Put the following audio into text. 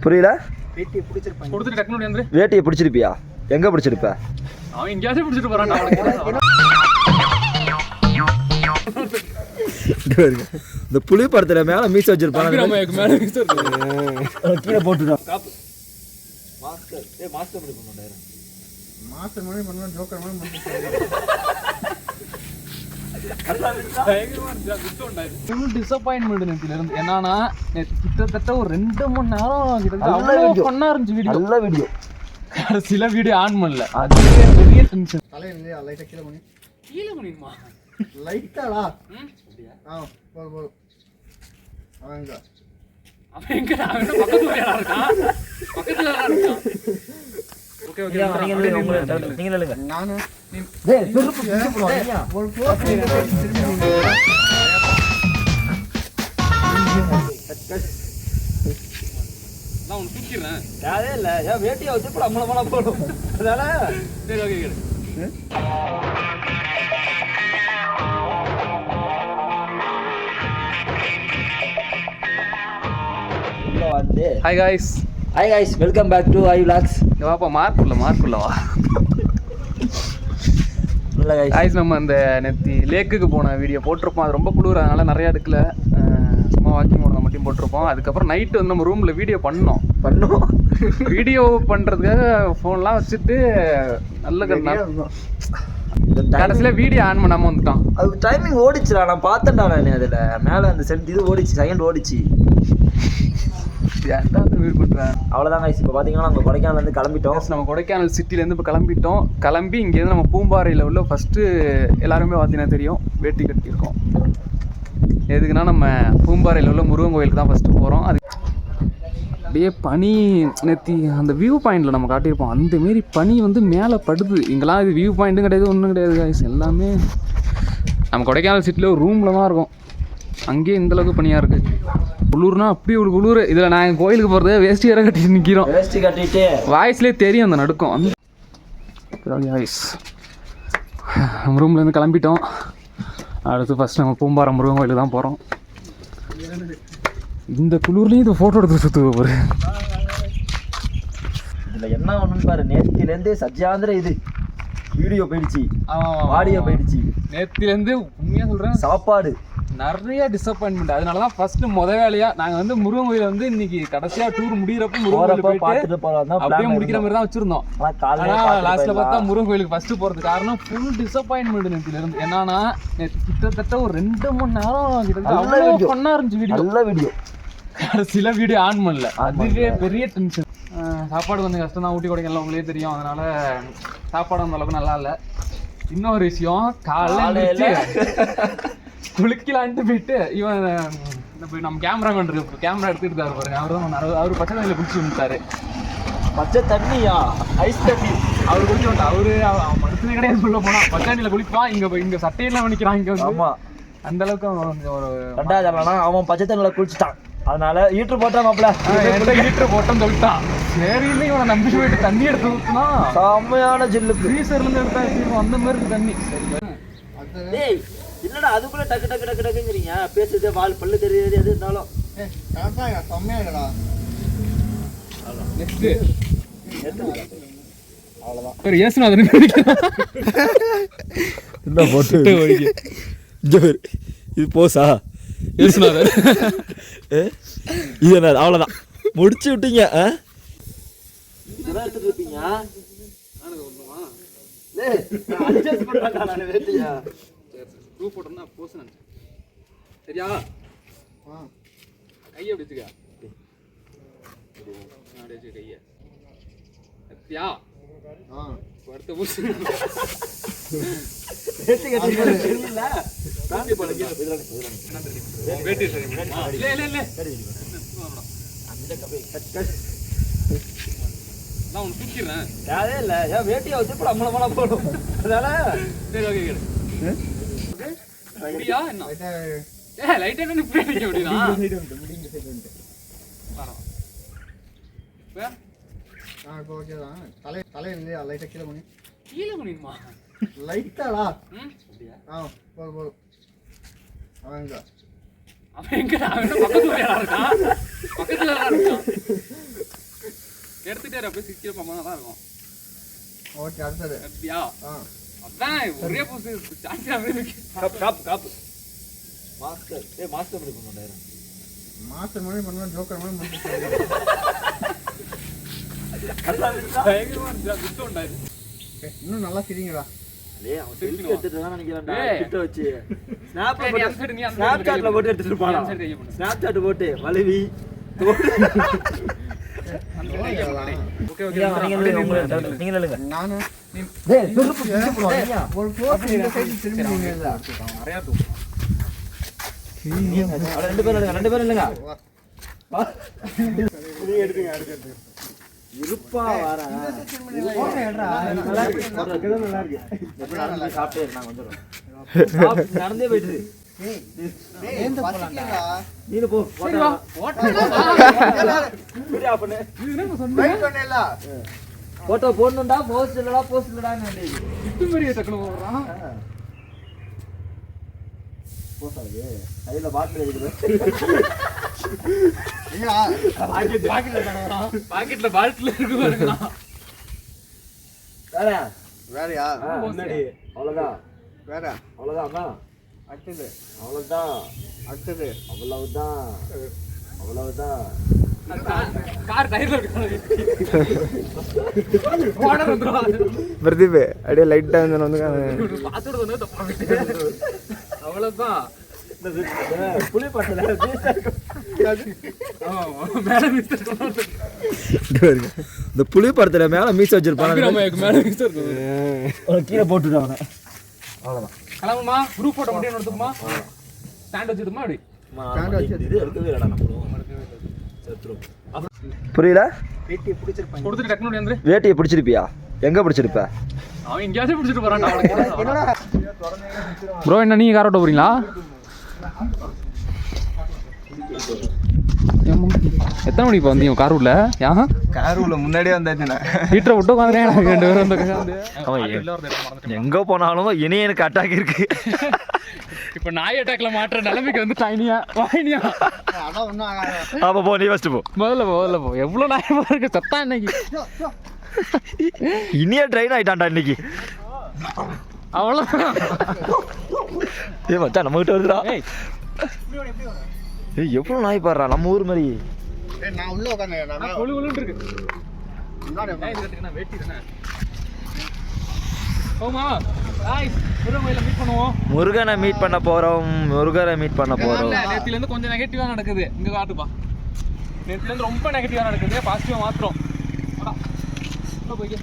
புரியல? வேட்டியை பிடிச்சிருப்பாங்க. கொடுத்துட்டு டக்குனு வந்து வேட்டியை பிடிச்சிருப்பியா? எங்கே பிடிச்சிருப்ப? அவன் எங்கேயாச்சும் பிடிச்சிட்டு போறான். இந்த புளி படத்துல மேல மீச வச்சிருப்பாங்க, கீழே போட்டுட்டான். மாஸ்டர் மாதிரி பண்ணுவேன், ஜோக்கர் மாதிரி டிசப்பாயின்மெண்ட் என்னன்னா கிட்டத்தட்ட ஒரு 2 மணி நேரம் இருந்துச்சு. நல்ல வீடியோ. சில வீடியோ ஆன் பண்ணல, அது பெரிய டென்ஷன். தலையில லைட்டா கீழே பண்ணி கீழே பண்ணிடுமா லைட்டாடா. போதும் அவன் எங்க பக்கத்துல இருக்கான். ஓகே ஓகே நீங்க நில்லுங்க. நானு நான் உன்னை தூக்கிடுறேன். அதே இல்ல, ஏன் வேட்டியை வச்சு கூட அம்மளமான போடும். அதனால சரி ஓகே வந்து hi guys. Hi guys, welcome back to I vlogs. வாப்பா மார்க்குள்ள வா. இல்லை காய்ஸ், நம்ம அந்த நேற்று லேக்குக்கு போன வீடியோ போட்டிருப்போம். அது ரொம்ப குளிர், அதனால் நிறையா எடுக்கல. சும்மா வாக்கிங் போனதை மட்டும் போட்டிருப்போம். அதுக்கப்புறம் நைட்டு வந்து நம்ம ரூமில் வீடியோ பண்ணோம். வீடியோ பண்ணுறதுக்காக ஃபோன்லாம் வச்சுட்டு நல்ல கடைசியில் வீடியோ ஆன் பண்ணாமல் வந்துட்டான். அது டைமிங் ஓடிச்சுடா, நான் பார்த்தேன்டா. நான் அதில் மேலே அந்த இது ஓடிச்சு, செகண்ட் ஓடிச்சு. அவ்வளோதான் guys. இப்போ பார்த்தீங்கன்னா நம்ம கொடைக்கானல்லேருந்து கிளம்பிட்டோம். நம்ம கொடைக்கானல் சிட்டிலேருந்து இப்போ கிளம்பி இங்கேருந்து நம்ம பூம்பாறையில் உள்ள ஃபஸ்ட்டு எல்லாருமே பார்த்தீங்கன்னா தெரியும், வேட்டி கட்டியிருக்கோம். எதுக்குன்னா நம்ம பூம்பாறையில் உள்ள முருகன் கோயிலுக்கு தான் ஃபஸ்ட்டு போகிறோம். அது அப்படியே பனி நேற்றி அந்த வியூ பாயிண்டில் நம்ம காட்டியிருப்போம். அந்தமாரி பனி வந்து மேலே படுது. இங்கெல்லாம் இது வியூ பாயிண்ட்டும் கிடையாது, ஒன்றும் கிடையாது guys. எல்லாமே நம்ம கொடைக்கானல் சிட்டியில் ஒரு ரூமில் தான் இருக்கும். அங்கேயே இந்தளவுக்கு பனியாக இருக்குது. குளிர்னா அப்படி ஒரு குளிர். இதில் நாங்கள் கோயிலுக்கு போகிறது வேஷ்டி வேற கட்டிட்டு நிற்கிறோம். வேஷ்டி கட்டிட்டு வாய்ஸ்லேயே தெரியும் அந்த நடுக்கம். அந்த வாய்ஸ் நம்ம ரூம்லேருந்து கிளம்பிட்டோம். அடுத்து ஃபஸ்ட் நம்ம பூம்பாறை முருகன் கோயிலுக்கு தான் போகிறோம். இந்த குளிர்லேயும் இதை ஃபோட்டோ எடுத்து சுற்றுவ ஒரு இதில் என்ன ஒன்றுன்னு பாரு. நேற்றுலேருந்து சஜ்ஜாந்திர இது வீடியோ போயிடுச்சு, ஆடியோ போயிடுச்சு. நேற்றுலேருந்து உண்மையாக சொல்கிறேன், சாப்பாடு நிறைய டிசப்பாயின்மெண்ட். அதனால தான் ஃபஸ்ட்டு வேலையாக நாங்கள் வந்து முருகன் கோயில் வந்து இன்னைக்கு கடைசியாக டூர் முடிகிறப்ப முருகன் கோயில் பார்த்துட்டு போகலாம் அப்படியே முடிக்கிற மாதிரி தான் வச்சுருந்தோம். ஆனால் லாஸ்ட்டில் பார்த்தா முருகன் கோயிலுக்கு ஃபஸ்ட்டு போகிறதுக்கு காரணம் ஃபுல் டிசப்பாயின்மெண்ட் நேற்றுலேருந்து. என்னன்னா கிட்டத்தட்ட ஒரு 2 மணி நேரம் கிட்டத்தட்ட பண்ணா இருந்துச்சு வீடியோ. நல்ல வீடியோ. சில வீடியோ ஆன் பண்ணல, அதுவே பெரிய டென்ஷன். சாப்பாடு கொஞ்சம் கஷ்டம் தான், ஊட்டி கொடைக்கானல் உங்களே தெரியும். அதனால சாப்பாடு அந்த அளவுக்கு நல்லா இல்லை. இன்னொரு விஷயம், காலையில் குளிக்கலான்ட்டு போயிட்டு இவன் நம்ம கேமராமேன் இருக்கு, கேமரா எடுத்துக்கிட்டு தான் பாருங்க. அவர் பச்சை தண்ணியில் குளிச்சு விட்டாரு. பச்சை தண்ணியா? ஐஸ் தண்ணி. அவர் குளிச்சு விட்டா. அவன் மனுஷனே கிடையாது சொல்ல போனா. பச்சை தண்ணியில் குளிப்பான், இங்கே சட்டையெல்லாம் நினைக்கிறான் இங்கே வந்து. ஆமாம், அந்த அளவுக்கு அவன் ஒரு 2வது அவன் பச்சை தண்ணியில் குளிச்சுட்டான். அதனால ஈட்ரு போட்டான் மாப்பிள்ள. ஈட்ரு போட்டோன்னு சொல்லிட்டான். சரி இல்லை, இவனை நம்பி போயிட்டு தண்ணி எடுத்து ஊற்றினா செம்மையான ஜில்லு. ஃப்ரீசர்லேருந்து எடுத்தா அந்த மாதிரி இருக்கு தண்ணி. ஏய் என்னடா அதுக்குள்ள டக்கு டக்கு டக்கு டக்குங்கிறீங்க? பேசுறது வால் பல்லு தெரியுது, எது இருந்தாலும் செம்மையாடா. அவ்வளோதான். ஏசுநாதன் என்ன போட்டு இது போசா? ஏசுநாதன் இது என்ன? அவ்வளோதான், முடிச்சு விட்டீங்க. இதெல்லாம் எடுத்துட்டு இருப்பீங்க. ப்ரூஃப் போட்டோம்னா போஸ் சரியா? கையை அப்படி வச்சுக்க, அப்படி வச்சுக்க கையை. சத்தியா அடுத்த பூசு நான் உன்னை தூக்கிடுறேன். அதே இல்லை, ஏன் வேட்டியை வச்சு கூட அம்மளமான போடும். அதனால சரி ஓகே கேடு. அப்படியா என்ன? லைட்டா என்ன இப்படி நிக்க அப்படினா? ஓகே தான். தலையில லைட்டா கீழே பண்ணி கீழே பண்ணிடுமா? லைட்டாடா. போதும் அவன் எங்க? அவன் பக்கத்துல இருக்கான். அப்படியே சிக்கிற பாம்பா தான் இருக்கும். ஓகே அடுத்தது. அப்படியா? ஆ அதான் ஒரே பூசு சான்ஸ் அப்படியே காப்பு மாஸ்டர் மாஸ்டர் பண்ணி பண்ணுறேன். மாஸ்டர் மாதிரி பண்ணுவேன், ஜோக்கர் மாதிரி பண்ணுவேன். இன்னும் நல்லா சிரிங்கடா. அவன் செல்ஃபி எடுத்துட்டு தான் நினைக்கிறேன்டா கிட்ட வச்சு ஸ்னாப்சாட்ல போட்டு எடுத்துட்டு இருப்பானா. ஸ்னாப்சாட் போட்டு வலவி நானு ஒரு போஸ்ட் இந்த சைடு திரும்பி நிறையா ரெண்டு பேரும் இல்லைங்க இருப்பா வரேன். சாப்பிட்டே நாங்க வந்துடுறோம். நடந்தே போயிட்டு நீனு போ. போட்டோ போடணும்டா. போஸ்ட் இல்லடா போசாது கையில பாட்டில் இருக்குது. பாக்கெட்ல பாட்டில் இருக்கு பாருங்க. வேறயா? அவ்வளவுதான் வேற அவ்வளவுதான் அடுத்தது அவ்வளவுதான் அடுத்தது அவ்வளவுதான் கார் டயர்ல இருக்கு. பிரதீப் அப்படியே லைட்டா வந்து பாத்துட்டு வந்து அவ்வளவுதான். புளி பட்டல இந்த புளி படத்துல மேல மீச வச்சிருப்பாங்க. கீழே போட்டுட்டாங்க. அவ்வளவுதான். கிளம்புமா குரூப் போட்டோ மட்டும் எடுத்துக்குமா? ஸ்டாண்ட் வச்சுடுமா? அப்படி புரியல. கொடுத்துட்டு டக்குனு வந்து வேட்டியை பிடிச்சிருப்பியா? எங்க பிடிச்சிருப்ப? அவன் எங்கேயாச்சும் பிடிச்சிட்டு போறான்டா. ப்ரோ என்ன நீங்க கார் ஓட்ட போறீங்களா? எத்தனை மணிக்கு வந்தீங்க கார் உள்ள? கார் உள்ள முன்னாடியே வந்தாச்சுண்ணா. வீட்டை விட்டு உட்காந்துறேன். ரெண்டு பேரும் வந்து எங்க போனாலும் இனி எனக்கு அட்டாக் இருக்கு. இப்ப நாய் அட்டாக்ல மாற்ற நிலைமைக்கு வந்து டைனியா வாயினியா. அதான் ஒன்றும் ஆகாது. அப்ப போ, நீ ஃபர்ஸ்ட் போ. முதல்ல போ. எவ்வளவு நாயமா இருக்கு சத்தா இன்னைக்கு. இனியே ட்ரெயின் ஆயிட்டான்டா இன்னைக்கு. அவ்வளவு ஏ மச்சான் நம்ம கிட்ட வருதுடா. ஏய் எவ்வளவு நாய் பாடுறா நம்ம ஊர் மாதிரி. நான் உள்ள உட்காந்து கொழு கொழுன்னு இருக்கு. வேட்டி தானே. ஓமா ஹாய் முருகனை மீட் பண்ணுவோம். முருகனை மீட் பண்ண போறோம். நேத்துல இருந்து கொஞ்சம் நெகட்டிவா நடக்குது. இங்க காட்டுப்பா. நேத்துல இருந்து ரொம்ப நெகட்டிவா நடக்குது. பாசிட்டிவா மாத்துறோம். போய்க்க